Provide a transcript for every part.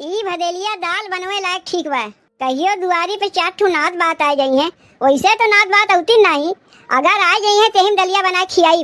ई भदेलिया दाल बनवे लायक ठीक बा। कहियो दुआरी पे 4 ठो नात बात आ गई है, वैसे तो नात बात होती नहीं। अगर आ गई है तो हम दलिया बना खियाई।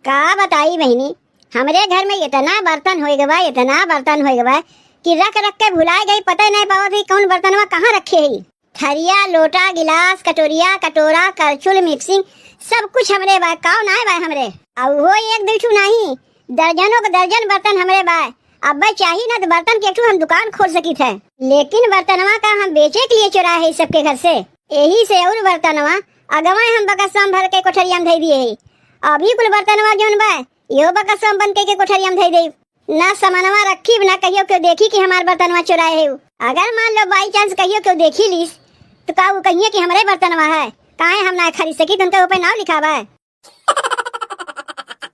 का बताई बहनी, हमरे घर में इतना बर्तन हो गवा, इतना बर्तन हो गवा कि रख रख के भुला गई, पता नहीं पावत है कौन बर्तनवा कहाँ रखे है। थरिया, लोटा, गिलास, कटोरिया, कटोरा, करछुल, मिक्सिंग सब कुछ हमरे बा। काव ना बा हमरे, अब वो एक दो नहीं, दर्जनों के दर्जन बर्तन हमरे बा। अब चाहिए ना तो बर्तन के हम दुकान खोल सकी थे, लेकिन बर्तनवा का हम बेचे के लिए चुरा है सबके घर से। यही से और बर्तनवा अगवा हम बकसम भर के कोठरिया में धई दिए है। अभी कुल बर्तनवा जोन बा यो बकसम बन के कोठरिया में धई दे। ना सामानवा रखी ना कहियो क्यों देखी कि हमार बर्तनवा चुराए है। अगर मान लो बाई चांस कहियो क्यों देखी लीस तो का वो कहिए कि हमारे बर्तनवा है, काहे हम ना खरीद सकी, तुमके ऊपर नाव लिखा बा।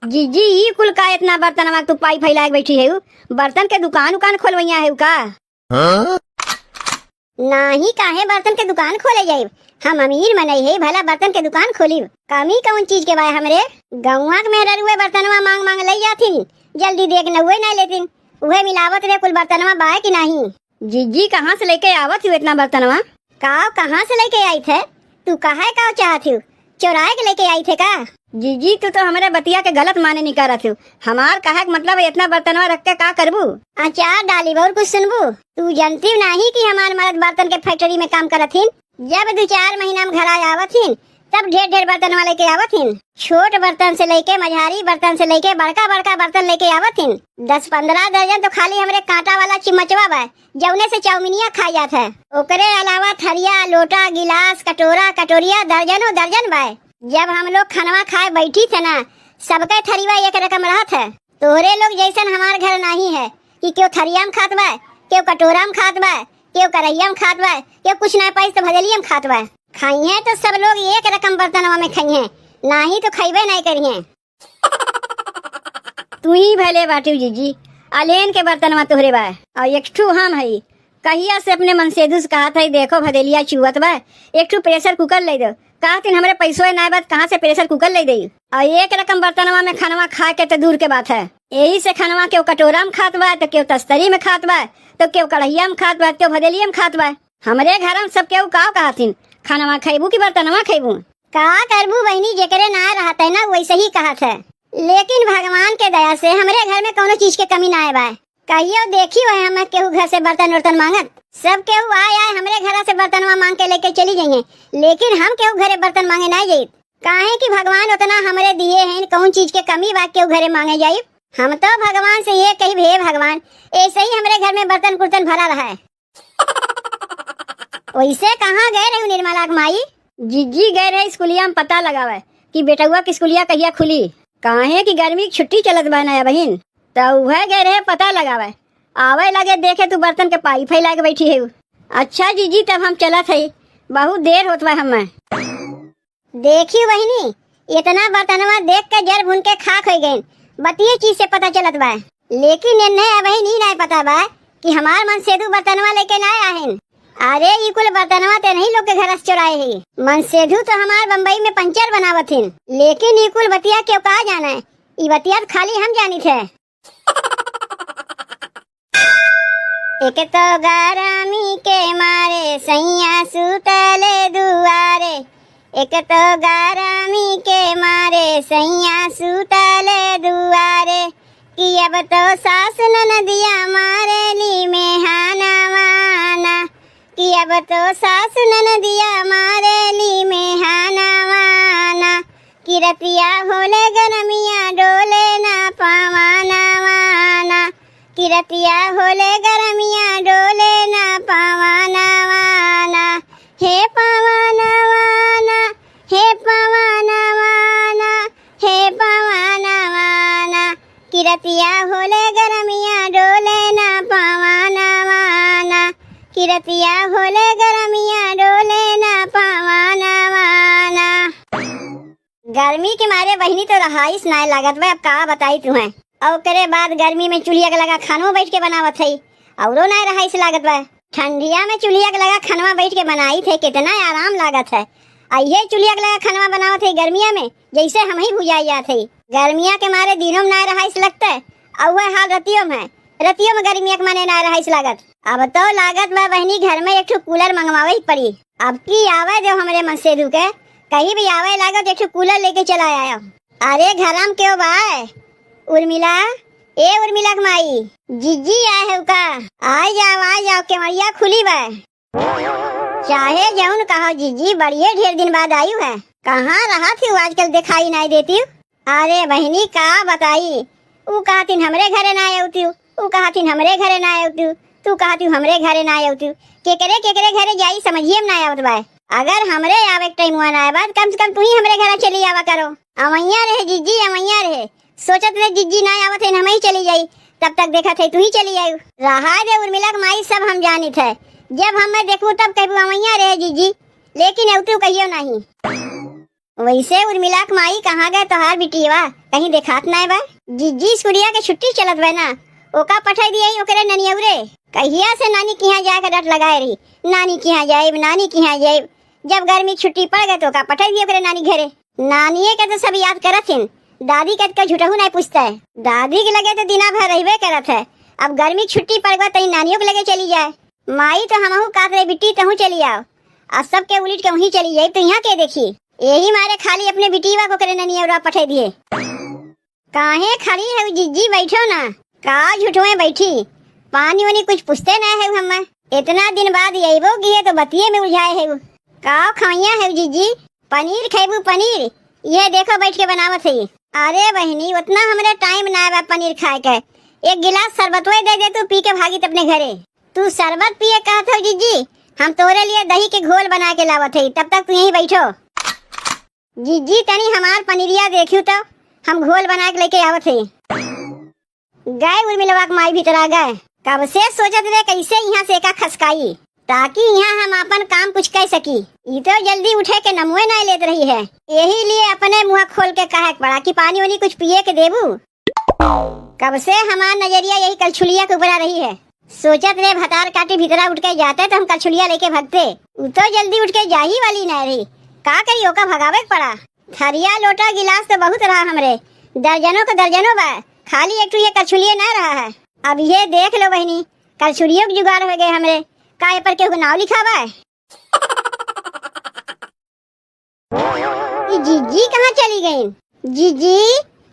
जी ई कुल का इतना बर्तनवा तू पाई फैला के बैठी है। बर्तन के दुकान खोलवैया है का? नहीं, काहे बर्तन के दुकान खोले जाए, हम अमीर मनई है भला बर्तन के दुकान खोली। कमी कौन चीज के बाय हमरे गौवा में ररुए बर्तनवा मांग मांग ले जाथिन, जल्दी देख न हुए नहीं लेथिन। उहे मिलावत रे कुल बर्तनवा बाय कि नहीं। जीजी कहाँ से लेके आवत हो इतना बर्तनवा? काव कहाँ से लेके आई थे? तू कहा काव चाहत हो, चुराए के लेके आई थे का? जीजी तू तो हमारे बतिया के गलत माने नहीं करत हो। हमार कहे मतलब इतना बर्तनवा रख के का करबू? अचार डाली और कुछ सुनबू? तू जानती नहीं कि हमार मर्द बर्तन के फैक्ट्री में काम करथिन। जब 2-4 महीना में घर आवथिन तब ढेर बर्तन वाले के आवथिन। छोट बर्तन से लेके मझारी बर्तन से लेके बड़का बड़का बर्तन लेके आवथिन। 10-15 दर्जन तो खाली हमरे कांटा वाला चिमचवा बा, जौने से चाउमिनिया खाई जात है। ओकरे अलावा थरिया, लोटा, गिलास, कटोरा, कटोरिया दर्जनों दर्जन बा। जब हम लोग खानवा खाए बैठी थे ना, सबके थरीवा एक रकम रहत है। तोहरे लोग जैसन हमार घर नहीं है कि क्यों थरिया में खात बा, क्यों कटोरा में खात बा, क्यों करैया में खात बा, क्यों कुछ ना पाई तो भदलिया में खात बा। खाइए तो सब लोग एक रकम बर्तनवा में खाइए, नहीं तो खाइबे नहीं करिए। तू ही भले बाटू जीजी, अलेन के बर्तनवा तोहरे बा और एक ठू हम है। कहिया से अपने मनसेदू से कहा था देखो भदेलिया चुवत बा, एक ठू प्रेशर कुकर ले दो। कहती हमारे पैसों ना बात कहाँ से प्रेशर कुकर ले दी। और एक रकम बर्तनवा में खानवा खा के तो दूर के बात है। यही से खानवा क्यों कटोरा में खात बा, तो क्यों तस्तरी में खात बा, तो क्यों कढ़ैया में खात बा, क्यों भदेलिया में खात बा। हमारे घर में सब क्यों का कहथिन खानवा खैबू की बर्तनवा खैबू? का करबू बहनी, जेकरे ना रहते ना वैसे ही कहत है। लेकिन भगवान के दया से हमारे घर में कोनो चीज के कमी ना आए। कहियो देखी वह हम केहू घर से बर्तन मांगत, सब केहू आए हमरे घर से बर्तनवा मांग के लेके चली जाइए, लेकिन हम केहू घरे बर्तन मांगे ना जाये। काहे कि भगवान उतना हमरे दिए हैं, कौन चीज के कमी बा केहू घरे मांगे जाये। हम तो भगवान से ये कही हे भगवान ऐसे ही हमरे घर में बर्तन कुर्तन भरा रहा है। वैसे कहाँ गए रहे निर्मला के माई? जीजी गए रहे स्कूलिया में पता लगावे कि बेटुआ की स्कूलिया कहिया खुली। काहे कि गर्मी की छुट्टी चलत बा नया बहिन, तो वह गए रहे पता लगावे। आवे लगे देखे तू बर्तन के पाई फैला के बैठी है। अच्छा जीजी तब हम चलत है, बहुत देर होत बा हमें। देखी बहिनी, इतना बर्तनवा देख के जर भुन के खाक हो गए, बतिये चीज से पता चलत बा। लेकिन इन्हें अभी नहीं पता बा कि हमार मन सेधु बर्तनवा लेके ना आहिन। अरे ये कुल बर्तनवा ते नहीं लोग के घर से चुराए है। मन सेधु तो हमार बम्बई में पंचर बनावथिन, लेकिन ये कुल बतिया क्यों कहा जाना है, ये बतिया खाली हम जानी थे। एक तो गरमी के मारे सैया सुतले दुआरे, एक तो गरमी के मारे सैया सुतले दुआरे, कि अब तो सास ननदिया मारे ली में हाना वाना, कि अब तो सास ननदिया मारे ली में हाना वाना, कि रतिया होले गरमिया डोले ना पावाना वाना, कि रतिया होले गरमिया डोले ना पावाना वाना, हे पावाना वाना, हे पावाना वाना, हे पावाना वाना, कि रतिया होले गरमिया डोले ना पावाना वाना, कि रतिया होले गरमिया डोले ना पावाना वाना। गर्मी के मारे बहनी तो रहाइश ना लागत बा, अब का बताई तुम्हें। और करे बाद गर्मी में चूल्हा के लगा खानवा बैठ के बनावत है, औरो ना रहाइश लागत बा। ठंडिया में चूल्हा के लगा खानवा बैठ के बनाई थे, कितना आराम लागत है। आइए चूल्हा के लगा खानवा बनावत है गर्मिया में, जैसे हम ही भुजाई जाते। गर्मिया के मारे दिनों में ना रहाइश लगता है, और वह हाल रतियों में रतियों में गर्मी के माने ना रहा इस लागत। अब तो लागत बा बहनी घर में एक ठो कूलर मंगवावे ही पड़ी। अब की आवे जो हमारे मन से रुके कहीं भी आवे लागत एक ठो कूलर लेके चला आया। अरे घरम क्यों बा उर्मिला, ए उर्मिला के माई जीजी आए है का? आ जाओ केवड़िया खुली बा। चाहे जौन कहो जीजी बढ़िया ढेर दिन बाद आई है। कहाँ रहा थी आजकल दिखाई नहीं देती। अरे बहनी का बताई, ऊ कहती हमरे घरे ना आती, ऊ कहती हमरे घरे ना आती, तू कहती हमरे घरे ना आती। केकरे घरे जाई समझिए ना आवत बा। अगर हमरे आवे के टाइम ना आए कम से कम तू ही हमरे घरे चली आवा करो। अवैया रहे जीजी अवैया रहे, सोचत रहे जीजी ना आवत है हम ही चली जाई, तब तक देखा थे तू ही चली आई। रहा दे उर्मिला के माई सब हम जानी थे, जब हम मैं देखूं तब कहूँ अवैया रहे जीजी, लेकिन अब तू कहियो नहीं। वैसे उर्मिला के माई कहाँ गए तोहार बिटिया, कहीं देखात ना बा? जीजी स्कूलिया के छुट्टी चलत बा ना, ओका पठाई दिया ओकरे ननियौरे। कहिया से नानी के यहाँ जाकर डट लगाए रही, नानी के यहाँ जाए नानी के यहाँ जाए। जब गर्मी छुट्टी पड़ गए तो ओका पठाई दिया ओकरे नानी घरे। नानिये के तो सब याद करत हिन, दादी के झूठहू नहीं पूछता है। दादी के लगे तो दिना भर रहबे करत है। अब गर्मी छुट्टी पड़ गई तो नानियों के लगे चली जाए। माई तो हमहू कात रहे बिट्टी तहू चली आओ, अब सब के उलिट के वहीं चली जाए तो यहाँ के देखी। यही मारे खाली अपने बिटिया को करे ननियौरा पठे दिए। काहे खड़ी है जीजी, बैठो ना, का झूठो बैठी, पानी वानी कुछ पूछते ना है हम। इतना दिन बाद यही की है तो बतिये में उलझाए है। का खाइया है जीजी? पनीर खेबू पनीर, ये देखो बैठ के बनावत है। अरे बहनी उतना हमारे टाइम ना है पनीर खाए के, एक गिलास शरबत दे दे तू पी के भागी अपने घरे। तू शरबत पिए कहत हो जीजी, हम तोरे लिए दही के घोल बना के लावत है, तब तक तू यहीं बैठो। जीजी तनी हमार पनीरिया देखियो तो हम घोल बना के लेके आवत है। गए उर्मिलवा के माई भीतर आ गए, कब से सोचत रहे कैसे यहाँ से का खसकाई ताकि यहाँ हम अपन काम कुछ कह सकी। ये तो जल्दी उठे के नमुए नहीं लेत रही है, यही लिए अपने मुँह खोल के कहे पड़ा कि पानी वानी कुछ पिए के देबू। कब से हमार नजरिया यही कलछुलिया के ऊपर रही है। सोचत रहे भतार काटी भीतरा उठ के जाते तो हम कलछुलिया लेके भगते, वो तो जल्दी उठ के जा ही वाली नहीं रही। का करी ओका भगावे पड़ा। थरिया लोटा गिलास तो बहुत रहा हमरे, दर्जनों को दर्जनों बा, खाली एक ये कलछुलिया ना रहा है। अब ये देख लो बहनी, कलछुलियों के जुगाड़ हो गए हमरे, काय पर के नाव लिखा बा। जीजी कहाँ चली गई? जीजी,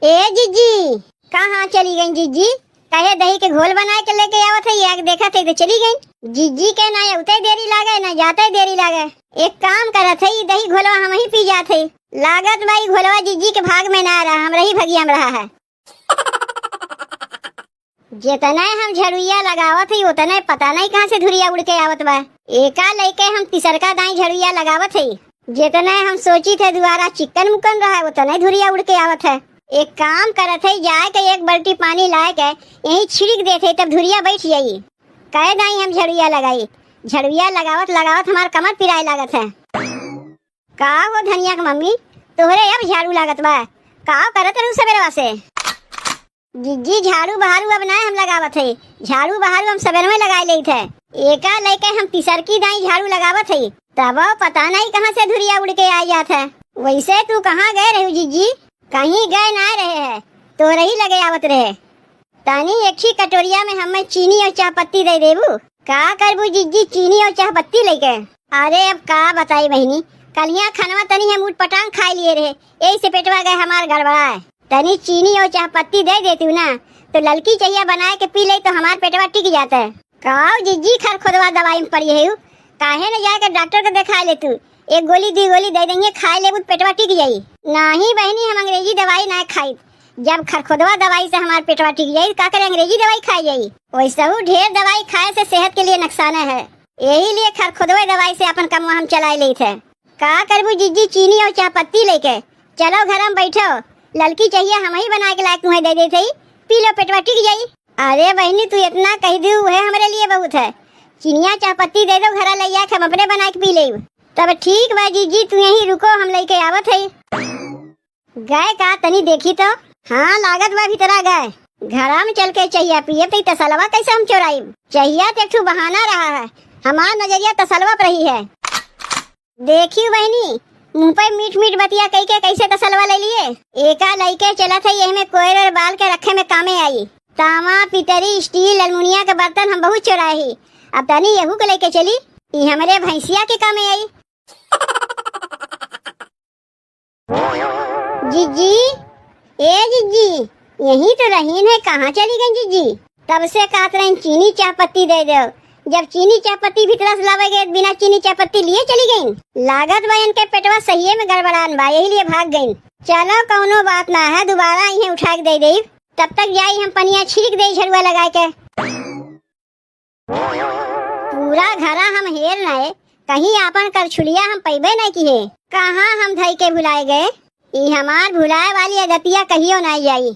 ए जीजी कहाँ चली गई? जीजी कहे दही के घोल बना के लेके आवत है, ये देखा थे तो चली गई। जीजी के ना उते देरी लागे ना जाते देरी लागे। एक काम करत है, दही घोलवा हम ही पी जाते। लागत भाई घोलवा जीजी के भाग में ना रहा, हमरा ही भगिया में रहा है। जितना हम झड़ुइया लगावत है उतना पता नहीं कहाँ से धुरिया उड़ के आवत बा। एका लेके हम तिसरका दाई झड़ुइया लगावत है, जितना हम सोची थे दोबारा चिकन मुकन रहा है उतना धुरिया उड़ के आवत है। एक काम करत है, जाए के एक बाल्टी पानी लाए के यही छिड़क देते तब धुरिया बैठ जाई। कहे दाई हम झड़ुइया लगाई, झड़ुइया लगावत लगावत हमार कमर पिराए लागत है। का हो धनिया के मम्मी तोहरे अब झाड़ू लागत बा, का करत रहू सवेरवा से? जीजी झाड़ू बहारू अब ना हम लगावत है, झाड़ू बहारू हम सवेर में लगाए ले थे। एका लेके हम तिसरकी दाई झाड़ू लगावत है, तब पता नहीं कहाँ से धुरिया उड़ के आ जात है। वैसे तू कहाँ गए रहे जीजी? कहीं गए ना रहे है, तो रही लगे आवत रहे। तानी एक ही कटोरिया में हमें चीनी और चाय पत्ती दे देबू। का करबू जीजी चीनी और चाय पत्ती लेके? अरे अब का बताई बहनी, कलिया खानवा तनी हम उठ पटांग खा लिए रहे, यही से पेटवा गए हमार गड़बड़ा है। तनी चीनी और चाय पत्ती दे देती हूँ ना तो ललकी चाहिए बना के पी ले तो हमार पेटवा टिक जाता है। का जीजी खर खुदवा दवाई में पड़ी है, काहे न जाकर डॉक्टर को दिखा ले, तू एक गोली दी गोली दे देंगे खा ले पेटवा टिक जाई। नहीं बहनी हम अंग्रेजी दवाई ना खाई, जब खरखुदवा दवाई से हमार पेटवा टिक जाई का करे अंग्रेजी दवाई खाई जाई। वैसे ढेर दवाई खाए से सेहत के लिए नुकसान है, यही लिए खरखुदवा दवाई से अपन काम हम चला ले थे। का करबू जीजी चीनी और चाय पत्ती लेके चलो घर में बैठो, ललकी चाहिए हम ही बना के लायक तुम्हें दे देते, पी लो पेटवा टिक जाई। अरे बहनी तू इतना कह दी है हमारे लिए बहुत है, चीनिया चाय पत्ती दे दो घर ले हम अपने बना के पी ले। तब ठीक बा जीजी तू यहीं रुको, हम लेके आवत है। गए का तनी देखी तो? हाँ लागत बा भीतर आ गए। घर में चल के चाहिए पिए तो तसलवा कैसे हम चोराई? चाहिए तो एक बहाना रहा है, हमार नजरिया तसलवा पर रही है। देखियो बहनी मुँह पे मीठ मीठ बतिया कह के कैसे तसलवा ले लिए। एका लइके चला था यही में कोयर और बाल के रखे में कामे आई। तामा पितरी स्टील अलमुनिया के बर्तन हम बहुत चुराए ही। अब तनी यहू को लेके चली, ये हमारे भैंसिया के काम में आई। जीजी, ए जीजी, यहीं तो रहीन है, कहाँ चली गई जीजी? तब से कहत रही चीनी चाय पत्ती दे दो, जब चीनी चाय पत्ती भीतर से लावेगे बिना चीनी चाय पत्ती लिए चली गई। लागत बा इनके पेटवा सही में गड़बड़ान बा, यही लिए भाग गई। चलो कौनो बात ना है, दोबारा इन्हें उठा के दे दे। तब तक जाई हम पनिया छिड़क दे झड़ुआ लगा के। पूरा घरा हम हेर नए, कहीं आपन कर छुलिया हम पैबे नहीं किए। कहाँ हम धई के भुलाए गए? ई हमार भुलाए वाली अगतिया कहियो नहीं जाई।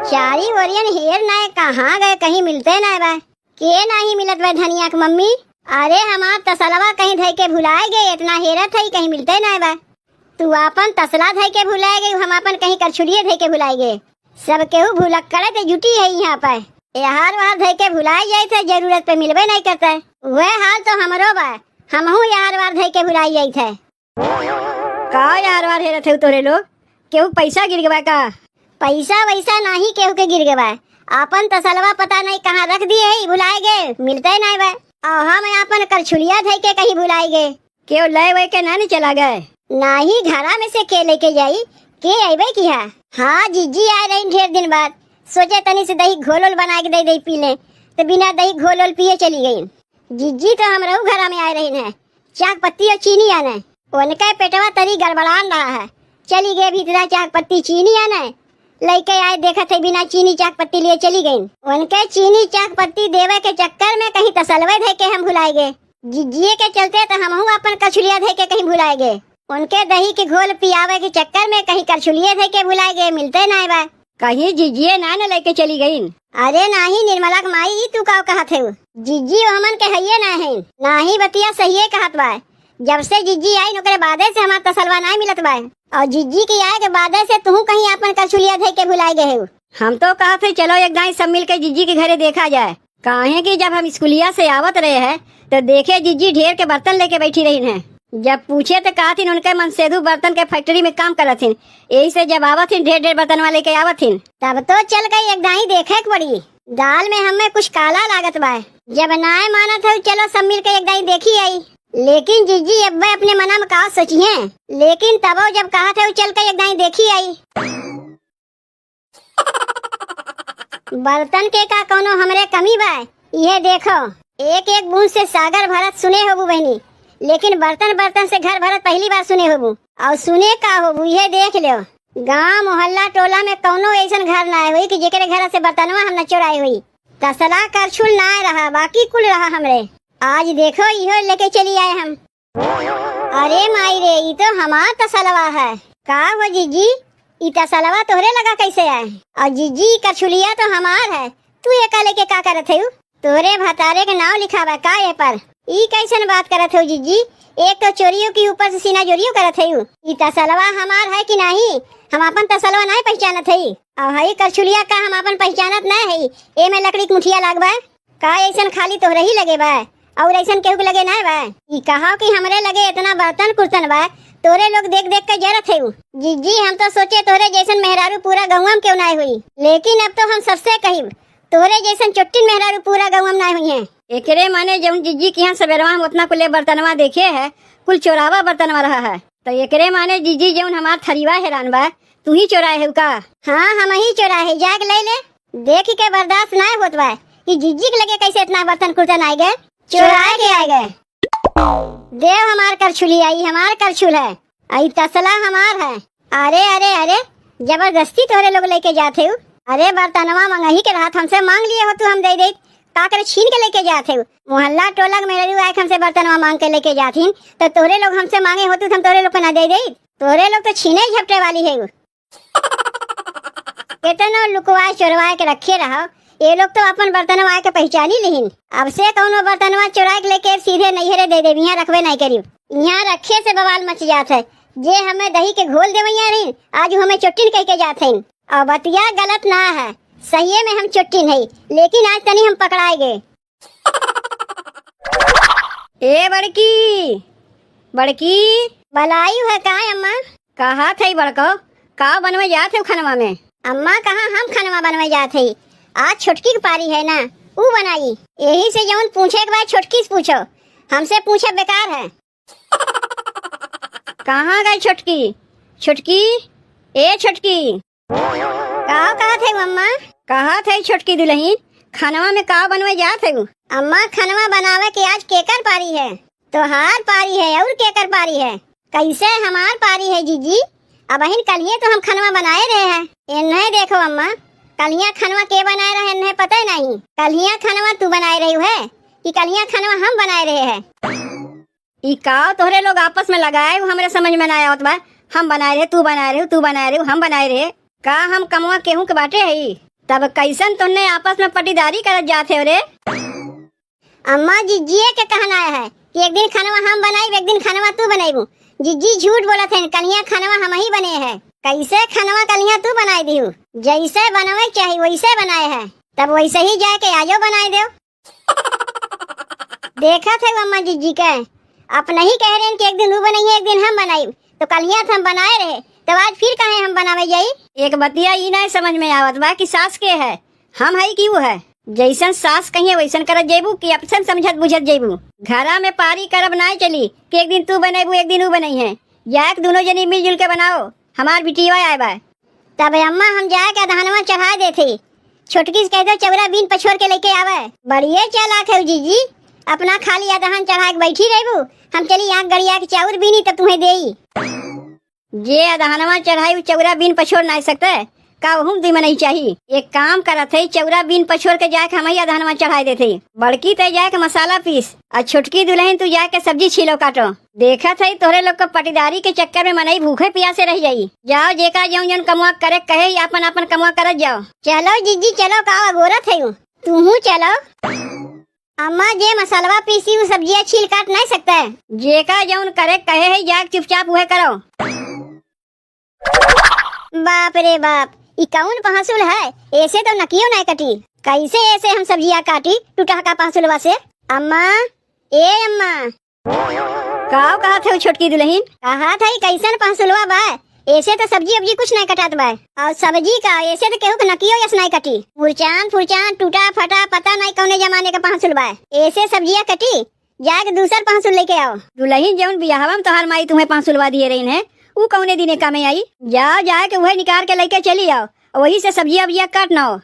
चारी ओरियन हेर नए कहाँ गए, कहीं मिलते नहीं बा। के नहीं मिलत बा धनिया के मम्मी? अरे हमार तसलवा कहीं धई के भुलाए गए, इतना हेरत है कहीं मिलते नहीं बा। तू अपन तसला धई के भुलाए गए, हम अपन कहीं करछुलिये धई के भुलाए गए। सब केहू भुलक्कड़े ते जुटी है यहाँ पे। यार वहाँ धई के भुलाए जाए थे, जरूरत पे मिलबे नहीं करता। वह हाल तो हमरो बा, हमहू यार वार धई के भुलाई जाए थे। का यार वार हेरत है तोरे लोग? केहू पैसा गिर गवा का? पैसा वैसा नहीं केहू के गिर गवा, आपन तसलवा पता नहीं कहाँ रख दिए है, भुलाए गए, मिलते नहीं बा। और हम अपन करछुलिया धई के कहीं भुलाए गए। केहू लय वय के ना चला गए? नहीं, घरा में से के लेके जाई, के अबे किया? हाँ जीजी आ रही ढेर दिन बाद, सोचे तनी से दही घोलोल बना के दे पी ले, तो बिना दही घोलोल पिए चली गई। जीजी तो हम रहू घरा में आ रही है, चाक पत्ती और चीनी आने, उनका पेटवा तरी गड़बड़ान रहा है। चली गए भीतरा चाक पत्ती चीनी आने, लड़के आए देखा थे बिना चीनी चाक पत्ती लिए चली गई। उनके चीनी चाक पत्ती देवे के चक्कर में कहीं तसलवे धे के हम भुलाए गए। जीजिए के चलते तो हमहू अपन कछुलिया धे के कहीं भुलाए गए। उनके दही के घोल पियावे के चक्कर में कहीं करछुलिये धे के भुलाए गए, मिलते नहीं बा। कहीं जीजिए ना लेके चली गई? अरे नहीं निर्मला के माई, तू का कहत है? जीजी हमन के हइये ना है, ना ही बतिया सही कहत बा। जब से जीजी आई नौकरे बादे से हमार तसलवा नहीं मिलत बा, और जीजी की आए के बादे से तू कहीं अपन करछुलिया धे के भुलाए गए। हम तो कहते चलो एक दाई सब मिल के जीजी के घरे देखा जाए। काहे कि जब हम स्कूलिया से आवत रहे हैं तो देखे जीजी ढेर के बर्तन लेके बैठी रही है। जब पूछे तो कहा थी उनके मनसेधु बर्तन के फैक्ट्री में काम करत थी, यही से जब आवत थी ढेर बर्तन वाले के आवत थी। तब तो चल गई एक दाई देखे के पड़ी, दाल में हमें कुछ काला लागत बा। जब नाय माना था चलो सब मिल के एक दाई देखी आई, लेकिन जीजी अब अपने मना में कहा सोची है, लेकिन तब जब कहा था चल के एक दाई देखी आई। बर्तन के का कोनो हमरे कमी बा? ये देखो एक एक बूंद से सागर भरत सुने होबू बहनी, लेकिन बर्तन बर्तन से घर भरत पहली बार सुने होबू। और सुने का होबू ये देख लो, गांव मोहल्ला टोला में कौनो ऐसा घर ना हुई कि जेकरे घर से बर्तनवा हम न चुराई हुई। तसला करछुल ना रहा, बाकी कुल रहा हमरे। आज देखो इहो लेके चली आए हम। अरे माई रे, ये तो हमार तसलवा है। का हो जीजी, ये तसलवा तोहरे लगा कैसे आए? और जीजी करछुलिया तो हमार है, तू एका लेके का करत है? तोरे भतारे के नाम लिखा बा का ये पर? ई कैसन बात करत हो जीजी? एक तो चोरियों की ऊपर से सीना जोरियों करत है। ई तसलवा हमार है कि नहीं? हम अपन तसलवा नहीं पहचानत है। और हई करछुलिया का हम अपन पहचानत नहीं है। ए में लकड़ी के मुठिया लागबा का? ऐसन खाली तोहरे ही लगे बा और ऐसन केहू के लगे नहीं बा? ई कहा कि हमरे लगे इतना बर्तन कुर्तन बा, तोरे लोग देख देख के जरत है। जीजी हम तो सोचे तोरे जैसन मेहरारू पूरा गाँव में क्यों नहीं हुई, लेकिन अब तो हम सबसे कही तोरे जैसन चुट्टिन मेहरारू पूरा गाँव में नहीं हुई है। एकरे माने जब जीजी के यहाँ सवेरवा हम उतना कुल बर्तनवा देखे है, कुल चोरावा बर्तनवा रहा है, तो एकरे माने जीजी जब हमार थरीवा हैरान बा, तू ही चोराए है का? हाँ हम ही चोराए है, जाग ले ले। देख के बर्दाश्त नहीं होत बा कि जीजी के लगे कैसे इतना बर्तन कुर्तन आए गए, चोराए के आए गए। देव हमार करछुली आई, हमार करछुल है, आई तसला हमार है। अरे अरे अरे जबरदस्ती तोरे लोग लेके जाते हो। अरे बर्तनवा मंगही के रात हमसे मांग लिए हो तू, हम दे दे का करे छीन के लेके जाते हो। मोहल्ला टोला मेरे आए हमसे बर्तनवा मांग के लेके जाती, तो तोरे लोग हमसे मांगे होते तो हम तोरे लोग को ना दे दे। तोरे लोग तो छीने झपटे वाली है। कितना लुकवा चोरवा के रखे रहो, ये लोग तो अपन बर्तनवा के पहचानी लिहिन। अब से कौनो बर्तनवा चुरा के लेके सीधे नैहरे दे दे, यहाँ रखबे नहीं करी। यहाँ रखे से बवाल मच जात है। जे हमें दही के घोल देवैया रही, आज हमें चुट्टिन कह के जाते हैं। और बतिया गलत ना है, सही में हम चुट्टिन है, लेकिन आज तनी हम पकड़ाए गए। ए बड़की बड़की बलाई है का अम्मा? कहा थे बड़को का बनवे जाते हो खनवा में? अम्मा कहाँ हम खानवा बनवाई जात है, आज छोटकी की पारी है ना, ऊ बनाई। यही से जौन पूछे के बाद छोटकी से पूछो, हमसे पूछे बेकार है। कहाँ गई छोटकी? छोटकी, ए छोटकी, कहा थे अम्मा? कहा थे छोटकी दुल्हन, खानवा में का बनवे जात है? अम्मा खानवा बनावे के आज केकर पारी है? तोहार पारी है और केकर पारी है? कैसे हमार पारी है जीजी? अब बहन कलिए तो हम खानवा बनाए रहे हैं। इन्हें देखो अम्मा, कलिया खानवा के बनाए रहे इन्हें पता ही नहीं। कलिया खानवा तू बनाए रही है कि कलिया खानवा हम बनाए रहे हैं? ई का तोहरे लोग आपस में लगाए हमरे समझ में ना आवत बा। हम बनाए रहे, तू बनाए रहे, तू बनाए रहे, हम बनाए रहे। का हम कमवा केहू के बाटे है? तब कैसन तुमने आपस में पटीदारी करत जाते रे? अम्मा जीजिए के कहना है कि एक दिन खानवा हम बनाई, एक दिन खानवा तू बनाईबू। जीजी झूठ बोलत है, कलिया खानवा हम ही बने हैं। कैसे खानवा कलिया तू बनाई दी? जैसे बनवे चाहिए वैसे बनाए है, तब वैसे ही जाके आजो बनाए दो। देखा थे अम्मा जीजी के, आप नहीं कह रहे हैं कि एक दिन वो बनाई है एक दिन हम बनाई, तो कलिया हम बनाए रहे, तो आज फिर कहे हम बनावे जाई? एक बतिया ई नहीं समझ में आवत बा कि सास के है, हम है कि वो है। जैसन सास कहिए वैसन करत जेबू कि अपन समझत बुझत जेबू? घरा में पारी करब नहीं चली कि एक दिन तू बनेबू एक दिन वो बनई है। जाके दोनों जनी मिलजुल के बनाओ, हमार बिटिया आए बा। तब अम्मा हम जाके धानवा चढ़ा देते, छोटकी से कह दो चौरा बीन पछोर के लेके आवे। बढ़िया चालाक है जीजी, अपना खाली अदहन चढ़ा के बैठी रहबू, हम चली यहाँ गड़िया के चाउर बीनी तो तुम्हें देई। जे अदहनवा चढ़ाई चौरा बीन पछोर नहीं सकते का? हम दी नहीं चाहिए। एक काम करत है, चौरा बीन पछोर के जाके हम ही अदहनवा चढ़ाई देते। बड़की ते जाके मसाला पीस और छोटकी दुल्हन तू जाके सब्जी छीलो काटो। देखा थे तोरे लोग को पटीदारी के चक्कर में मनई भूखे प्यासे रह जाई। जाओ जेका जौन जौन कमुआ करे कहे अपन अपन कमुआ करत जाओ। चलो जीजी चलो, का गोरत है तू चलो। अम्मा जे मसालवा पीसी वो सब्जियां छील काट नहीं सकता है। जेका जौन करे कहे है जाके चुपचाप वह करो। बाप रे बाप, ई कौन पहासुल है? ऐसे तो नकियो नहीं कटी। कैसे ऐसे हम सब्जियां काटी टूटा का पहासुलवा से? अम्मा, ए अम्मा, कहा थे छोटकी दुल्हन? कहा था कैसन पहासुलवा बा? ऐसे तो सब्जी अब्जी कुछ नहीं कटात बा, और सब्जी का ऐसे तो केहू नकियो यस नहीं कटी। फुरचान फुरचान टूटा फटा पता नहीं कौने जमाने का पहासुल बा। ऐसे सब्जियां कटी, जाके दूसर पहासुल लेके आओ। दुल्हन जौन बियाहवा में तोहार माई तुम्हें पहासुलवा दिए रही है, वो कौने दिने काम में आई? जाओ जाके वही निकाल के लेके चली आओ, वही से सब्जियां अब्जियां काटना हो।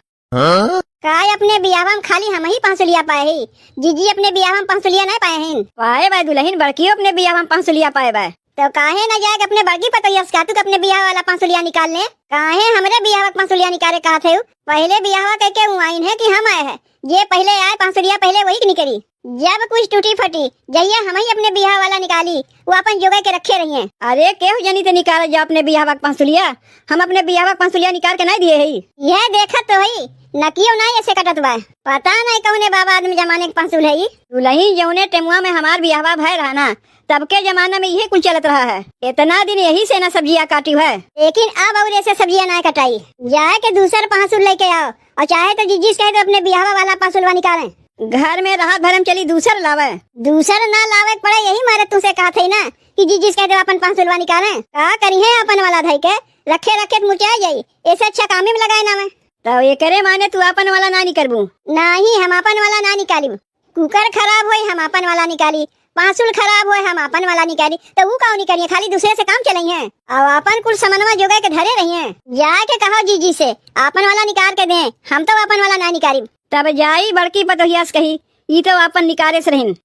काय अपने बियाहवा में खाली हम ही पहासुलिया पाए ही, जीजी अपने बियाहवा में पहासुलिया नहीं पाए हैं। पाए बा दुल्हन, बड़कियों अपने बियाहवा में पहासुलिया पाए बा, तो काहे न जाके अपने बड़की पतोहिया से तू अपने बियाह वाला पहासुलिया निकाल ले। काहे हमरे बियाह का पहासुलिया निकाले कहा थे? पहले बियाह करके आइन है कि हम आए हैं? ये पहले आए पहासुलिया पहले वही निकली। जब कुछ टूटी फटी जइया हम ही अपने बियाह वाला निकाली, वो अपन जोगे के रखे रही है। अरे केहू जनी तो निकाल जा अपने बियाह का पहासुलिया, हम अपने बियाह का पहासुलिया निकाल के नहीं दिए है। यह देखत तो है नकियो नहीं ऐसे कटत बा, पता नहीं कौने बाबा आदमी जमाने के पहासुल है। दुल्हन जौने टेमुआ में हमार बियाहवा भय रहा ना, तब के जमाना में यही कुछ चलत रहा है। इतना दिन यही से ना सब्जियां काटी है, लेकिन अब और ऐसे सब्जियां नहीं कटाई। जाए के दूसर पहासुल लेके आओ, और चाहे तो जीजी से कहे तो अपने बियाहवा वाला पहासुलवा निकालें। घर में राहत भरम चली दूसर लावे, दूसर ना लावे पड़े, यही मारे तुझसे कहा थे ना कि जीजी से कहे तो अपन पहासुलवा निकालें। का करी है अपन वाला धई के रखे रखे मुरझा जाई, ऐसे अच्छा काम में लगाए ना मैं। तो ये करे माने तू अपन वाला ना निकलबू? नहीं, हम अपन वाला ना निकाली। कुकर खराब होई हम अपन वाला निकाली, पहासुल खराब होए हम अपन वाला निकाली, तो वो काऊ निकालिए? खाली दूसरे से काम चलाई है और अपन कुल समनवा जोगे के धरे रही है। जाके कहो जीजी से अपन वाला निकाल के दें, हम तो अपन वाला ना निकाली। तब जाई बड़की पतोहिया से कही ई तो अपन निकाले से रहीन।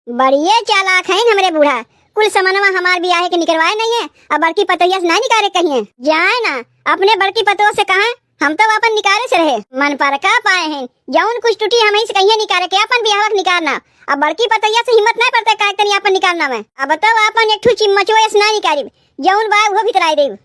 बढ़िया चालाक है हमरे बूढ़ा, कुल समनवा हमार बियाह के निकलवाए नहीं है, अब बड़की पतोहिया से ना निकाले कहिए। जाए ना अपने बड़की पतोह से कहा हम तो अपन निकाले से रहे, मन पर का पाए हैं। जौन कुछ टूटी हम ही से कहिए निकाले के अपन बियाह निकालना। अब बड़की पतोहिया से हिम्मत नहीं पड़ता का तनी अपन निकालना में। अब बताओ अपन एक ठू चिमचो से ना निकाली, जौन बा वो भीतर आई देव।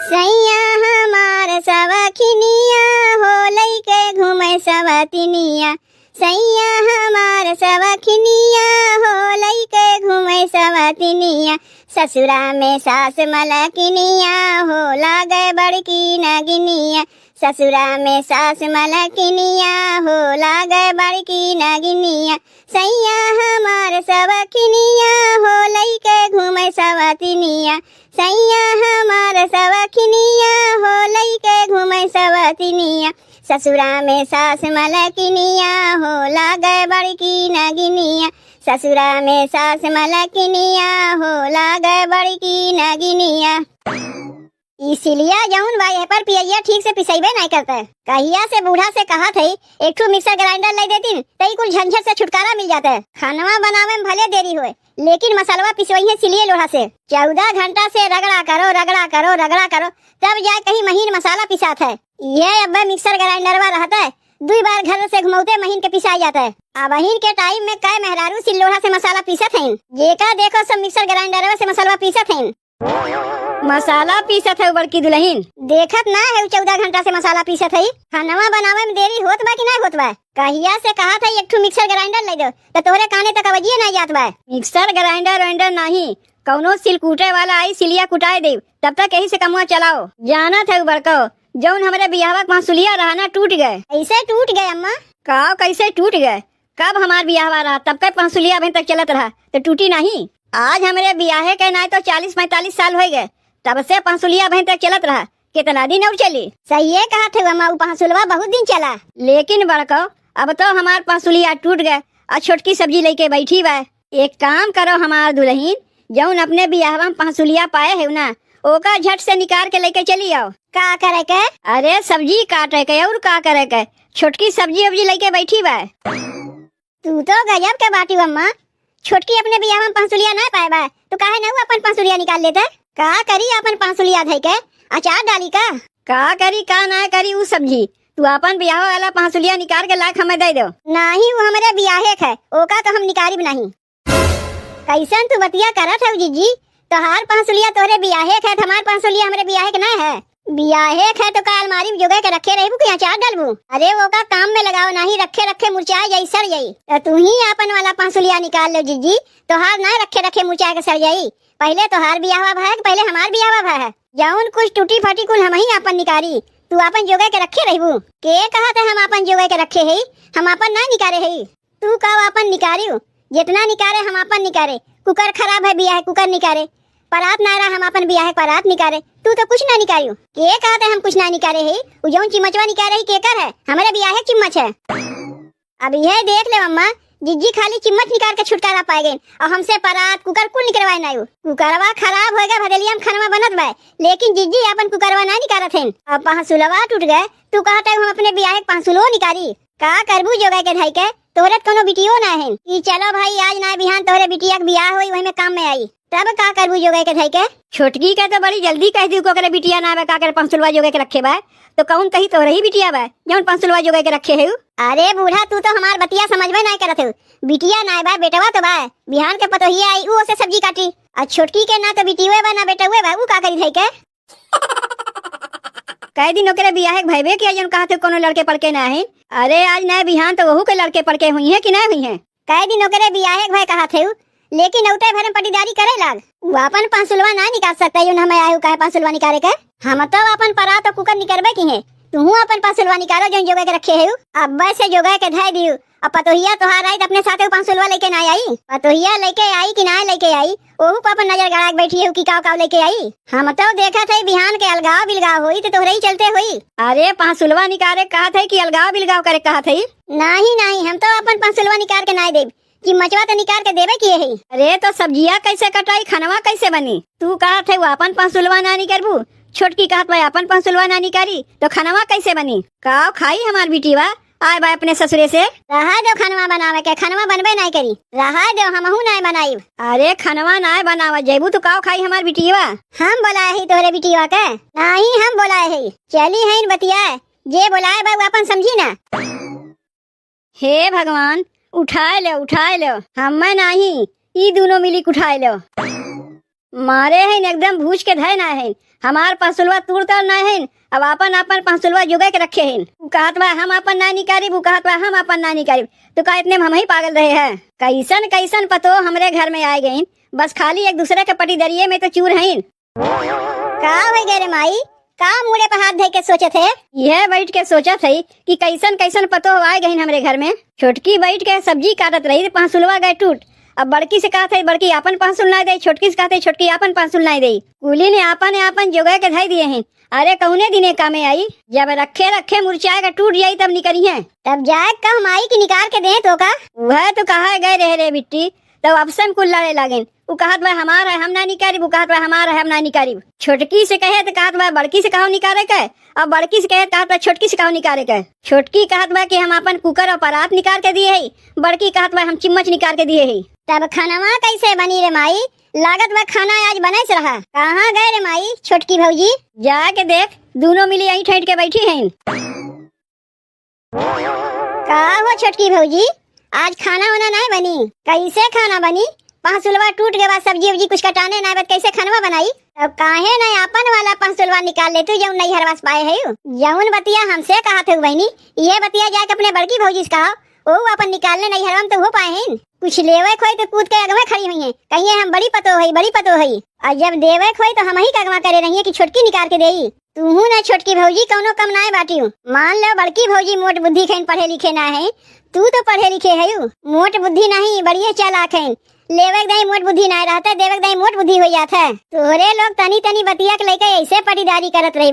सैया हमार सवखिनिया हो लइके घूमे सवतिनिया, सैया हमार सवखिनिया हो लइके घूमे सवतिनिया, ससुरा में सास मलकिनिया हो लागे बड़की नगिनिया, ससुरा में सास मलकिनिया हो लागे बड़की नगिनिया। सैया हमार सवखिनिया हो लइके घूमे सवतिनिया। सैया हमार सवखिनिया हो लइके घूमे सवतिनिया। ससुरा में सास मलकिनिया हो लागे बड़की नगिनिया। ससुरा में सास मलकिनिया हो लागे बड़की नगिनिया। इसिलिया जौन बा ये पर पियरिया ठीक से पिसैबे नहीं करता। कहिया से बूढ़ा से कहा थे एक ठो मिक्सर ग्राइंडर ले देती तई कुल झंझट से छुटकारा मिल जाता है। खानवा बनावे में भले देरी होए लेकिन मसालवा पिसवई है सिलिए लोढ़ा से। 14 घंटा से रगड़ा करो रगड़ा करो रगड़ा करो तब जाए कहीं महीन मसाला पिसात है। ये अब मिक्सर ग्राइंडरवा रहता है 2 बार घर से घुमौते महीन के पिसा जाता है। अब महीन के टाइम में कै मेहरारू सिल्लोढ़ा से मसाला पीसत हैं। जेका देखो सब मिक्सर ग्राइंडरवा से मसाला पीसत हैं। मसाला पीसत है बड़की दुल्हन देखत ना है 14 घंटा से मसाला पीसत है। खानवा बनावे में देरी होत बा कि नहीं होत बा। कहिया से कहा था एक ठो मिक्सर ग्राइंडर ले दो तो तोरे काने तक अवजिए नहीं जात बा। मिक्सर ग्राइंडर नहीं कौनो सिल कूटे वाला आई सिलिया कुटाए दे तब तक यही से कमुआ चलाओ। जाना था बड़को जौन हमारे बियाहवा के बांसुलिया रहना टूट गए। ऐसे टूट गए अम्मा? काव कैसे टूट गए? कब हमार बियाहवा रहा तब के बांसुलिया अभी तक चलत रहा तो टूटी नहीं। आज हमारे बियाहे के नहीं तो 40-45 साल हो गए तब से बांसुलिया अभी तक चलत रहा। कितना दिन और चली? सही है कहा थे अम्मा बांसुलवा बहुत दिन चला। लेकिन बड़को अब तो हमार बांसुलिया टूट गए और छोटकी सब्जी लेके बैठी बा। एक काम करो हमार दुल्हन जौन अपने बियाहवा में बांसुलिया पाए है ना ओका झट से निकाल के लेके चली आओ। का करे के? अरे सब्जी काटे के और का करे के छोटकी सब्जी वब्जी लेके बैठी बा। तू तो गजब के बाटी अम्मा। छोटकी अपने बियाह में बांसुलिया ना पाए बा तो काहे न अपन बांसुलिया निकाल लेता। का करी अपन बांसुलिया धई के अचार डाली का करी का ना करी उ सब्जी तू अपन बियाह वाला बांसुलिया निकाल के लाख हमें दे दो। नहीं वो हमारे बियाहे है ओका तो हम निकाली नहीं। कैसन तू बतिया करत है जीजी? तोहार बांसुलिया तोरे बियाहे है हमार बांसुलिया हमारे बियाहे के ना है। बियाहे है तो का अलमारी में जोगे के रखे रहबू कि अचार डालबू? अरे वो का काम में लगाओ नहीं रखे रखे मुरझाए जाई सड़ जाई। तो तू ही अपन वाला बांसुलिया निकाल लो जीजी। तोहार ना रखे रखे मुरझाए के सड़ जाई। पहले तोहार बियाहवा भाई पहले हमार बियाहवा भाई है। जौन कुछ टूटी फटी कुल हम ही अपन निकारी तू अपन जोगे के रखे रहबू। के कहा था हम अपन जोगे के रखे है हम अपन ना निकारे है। तू का अपन निकारियो जितना निकारे हम अपन निकारे। कुकर खराब है बियाह कुकर निकारे। परात नारा हम अपन बियाह परात निकारे। तू तो कुछ ना निकारियो। के कहते हम कुछ ना निकारे है उ जौन चिमचवा निकारे ही केकर है हमारे बियाह चिम्मच है। अब यह देख ले मम्मा जिज्जी खाली चिम्मच निकाल के छुटकारा पाए गए और हमसे परात कुकर कुल निकलवाए ना। कुकरवा खराब होएगा भदलिया में खाना बनत बा लेकिन जिज्जी अपन कुकरवा ना निकारत हैं। अब पांसुलवा टूट गए तू कहता हम अपने बियाह पांसुलो निकारी। का करबू जोगा के धाई के तोरे कोनो बिटियो ना है कि चलो भाई आज ना बिहान तोरे बिटिया के बियाह होई वही में काम में आई तब का करबू जोगा के धाई के। छोटकी के तो बड़ी जल्दी कह दी को करे बिटिया ना बा का करे पांसुलवा जोगा के रखे बा तो कौन कही तो रही बिटिया बा जौन पांसुलवा जोगा के रखे है। अरे बूढ़ा तू तो हमार बतिया समझबे नहीं करत है। बिटिया ना बा बेटवा तो बा बिहान के पतोहिया आई उ से सब्जी काटी और छोटकी के ना तो बिटिया बा ना बेटवा बा उ का करी धाई के। कई दिन ओकरे बियाह के भइबे कि जौन कहते कोनो लड़के पड़के ना है। अरे आज नए बिहान तो वहू के लड़के पड़के हुई है कि नहीं हुई है। कई दिन ओकरे बियाह के भाई कहा थे लेकिन उते भरे पटीदारी करे लाग वो अपन पांसुलवा ना निकाल सकता है। हमें आयु काहे पांसुलवा निकाले के हम तो अपन परा तो कुकर निकलबे की है। तू अपन पांसुलवा निकालो जो जोगे के रखे है अब से जोगे के धाई दियो। अब पतोहिया तोहार आई अपने साथे पांसुलवा लेके ना आई। पतोहिया लेके आई कि ना लेके आई ओहू को अपन नजर गड़ा के बैठी है कि काव लेके आई। हम तो देखा थे बिहान के अलगाव बिलगाव हुई तो तोहरे ही चलते हुई। अरे पांसुलवा निकाले कहा थे कि अलगाव बिलगाव करे कहा थे? नहीं हम तो अपन पांसुलवा निकाल के ना देब कि मचवा तो निकाल के देवे किए है। अरे तो सब्जिया कैसे कटाई खानवा कैसे बनी? तू कहा थे वो अपन पांसुलवा ना निकरबू छोटकी कहत भाई अपन पांसुलवा ना निकारी तो खानवा कैसे बनी? काव खाई हमार बिटिवा आए बा अपने ससुरे से। रहा दो खानवा बनावे के खानवा बनबे नहीं करी रहा दो हमहू नहीं बनाई। अरे खानवा ना बनावा जेबू तो काव खाई हमार बिटिवा। हम बोलाए ही तोरे बिटिवा के नहीं हम बोलाए ही चली है बतिया जे बोलाए बा अपन समझी ना। हे भगवान उठाए लो हमें नहीं ई दोनों मिली उठाए लो। मारे है एकदम भूज के धय ना है हमार पांसुलवा तूड़ता ना है। अब अपन पांसुलवा जुगे के रखे हैं। कहत बा हम अपन ना निकाली वो कहत बा हम अपन ना निकाली तो का इतने हम ही पागल रहे हैं। कैसन पतो हमरे घर में आए गए बस खाली एक दूसरे के पटी दरिये में तो चूर हैं। का हो गए रे माई का मुड़े पे हाथ धे के सोचे थे? यह बैठ के सोचा थी कि कैसन कैसन पतो आए गई हमरे घर में। छोटकी बैठ के सब्जी काटत रही, पांसुलवा गए टूट। अब बड़की से कहा था बड़की आपन पांसुल ना दे, छोटकी से कहा था छोटकी आपन पांसुल ना दे। कुली ने आपन जोगा के धई दिए हैं। अरे कौने दिने कामे आई, जब रखे रखे मुरझाए का टूट जाई तब निकली है। तब जाए का माई की निकाल के दे तो का? वह तो कहा गए रह रे बिट्टी, तब अफसन कुल लड़े लगे। वो कहत भाई हमारा है हम ना निकाली, वो कहत भाई हमारा है हम ना निकाली। छोटकी से कहे तो कहत भाई बड़की से कहो निकाले के, अब बड़की से कहे कहत भाई छोटकी से कहो निकाले के। छोटकी कहत भाई कि हम अपन कुकर और परात निकाल के दिए है, बड़की कहत भाई हम चिम्मच निकाल के दिए है। तब खानवा कैसे बनी रे माई? लागत बा खाना आज बनैस रहा। कहाँ गए रे माई छोटकी भौजी? जाके देख, दोनों मिली यहीं ठहर के बैठी हैं। का हो छोटकी भौजी, आज खाना वाना नहीं बनी? कैसे खाना बनी? पांसुलवा टूट के बाद सब्जी उब्जी कुछ कटाने नहीं बत कैसे खानवा बनाई? अब काहे नहीं अपन वाला पांसुलवा निकाल ले तू, जौन नहीं हरवास पाए है। जौन बतिया हमसे कहा थे बहनी, ये बतिया जाके अपने बड़की भौजी से कहा, ओ अपन निकालने नहीं हरवा तो हो पाए हैं। कुछ लेवे खोई तो कूद के अगवा खड़ी हुई है, कहिए हम बड़ी पतो है बड़ी पतो है। और जब देवे खोई तो हम ही अगवा करे रही है कि छोटकी निकाल के देई। तू ना छोटकी भौजी कौनो कम ना बाटी हूँ। मान लो बड़की भौजी मोट बुद्धि खेन पढ़े लिखे ना है, तू तो पढ़े लिखे है। मोट बुद्धि नहीं बढ़िया चालाक है। लेवे दही मोट बुद्धि नहीं रहता, देवे दही मोट बुद्धि हो जाता है। तोहरे लोग तनी तनी बतिया के लेके ऐसे पटीदारी करत रही,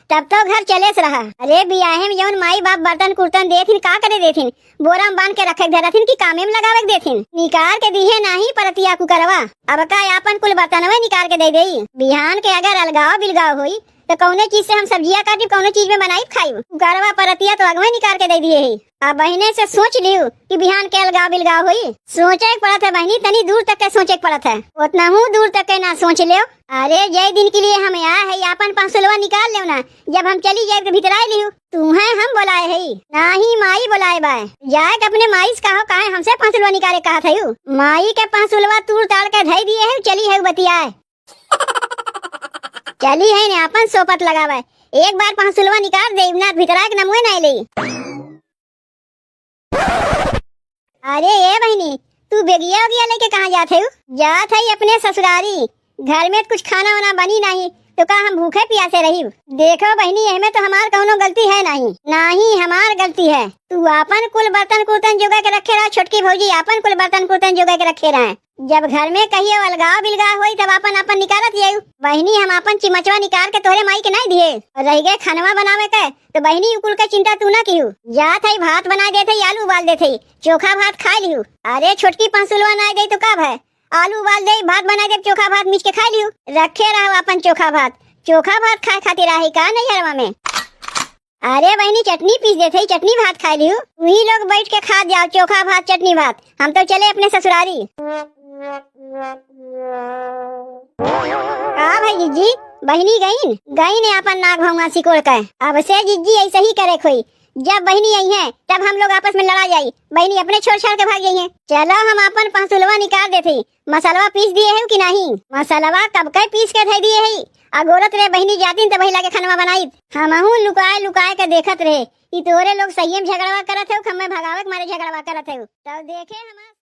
तब तो घर चलेस रहा। अरे बियाहे में जौन माई बाप बर्तन कुर्तन देथिन का करे देथिन? बोरा में बांध के रखे धरथिन की कामे में लगावे देथिन? निकाल के दिहे नहीं परतिया कुकरवा। अब का आपन कुल बर्तनवे निकाल के दे देई। बिहान के अगर अलगाव बिलगाव हुई तो कौने चीज से हम सब्जियां काटी, कौने चीज में बनाई खाई? कुकरवा परतिया तो अगवे निकाल के दे दिए है। अब बहने से सोच लियो कि बिहान के अलगाव बिलगाव हुई। सोचे पड़त है बहनी, तनी दूर तक के सोचे पड़त है, उतना हूँ दूर तक के ना सोच लियो। अरे जय दिन के लिए हम आए है, अपन पांसुलवा निकाल ले ना। जब हम चली जाए तो भीतर लियो। तू है हम बोलाए है ना ही माई बोलाए बाय। जाए अपने माई से कहो काहे हमसे पांसुलवा निकाले कहा था। माई के पांसुलवा तूर ताड़ के धई दिए है, चली है बतियाए चली है ने अपन सोपत लगावे। एक बार पांसुलवा निकाल दे ना भीतरा के नमुए नहीं ले। अरे ये बहनी, तू बेगिया उगिया लेके कहाँ जाते हो? जात है अपने ससुरारी। घर में कुछ खाना वाना बनी नहीं तो का हम भूखे प्यासे रही? देखो बहनी, इसमें तो हमार कौनो गलती है नहीं, ना ही हमार गलती है। तू अपन कुल बर्तन कुर्तन जोगा के रखे रहा, छोटकी भौजी अपन कुल बर्तन कुर्तन जोगा के रखे रहे। जब घर में कहिए अलगाव बिलगाव हुई तब अपन निकालत जाऊ। बहनी हम अपन चिमचवा निकाल के तोहरे माई के नहीं दिए। और रह गए खानवा बनावे के तो बहनी कुल का चिंता तू ना किहू। जात है भात बना देते, आलू उबाल देते, चोखा भात खा लिहू। अरे छोटकी पांसुलवा ना दे तो कब है, आलू उबाल दे, भात बना दे, चोखा भात मिच के खा लियो। रखे रहो अपन चोखा भात खाए खातिर रही का नहीं हरवा में। अरे बहनी चटनी पीस देते, चटनी भात खा लियो। वही लोग बैठ के खा जाओ चोखा भात चटनी भात। हम तो चले अपने ससुरारी। का भाई जीजी, बहनी गई ने अपन नाक भंगा सिकोड़ के। अब से जीजी ऐसे ही करे खोई, जब बहनी आई है तब हम लोग आपस में लड़ा जाई, बहनी अपने छोड़ छाड़ के भाग गई है। चलो हम अपन पांसुलवा निकाल देते। मसालवा पीस दिए है कि नहीं? मसालवा कब के पीस के धै दिए है। अगोरत रे बहनी जाती तो बही लागे खानवा बनाई। हमहू लुकाए लुकाए के देखत रहे। ई तोरे लोग संयम झगड़वा करत है, खम्मे भगावे के मारे झगड़वा करत है। तब देखे हम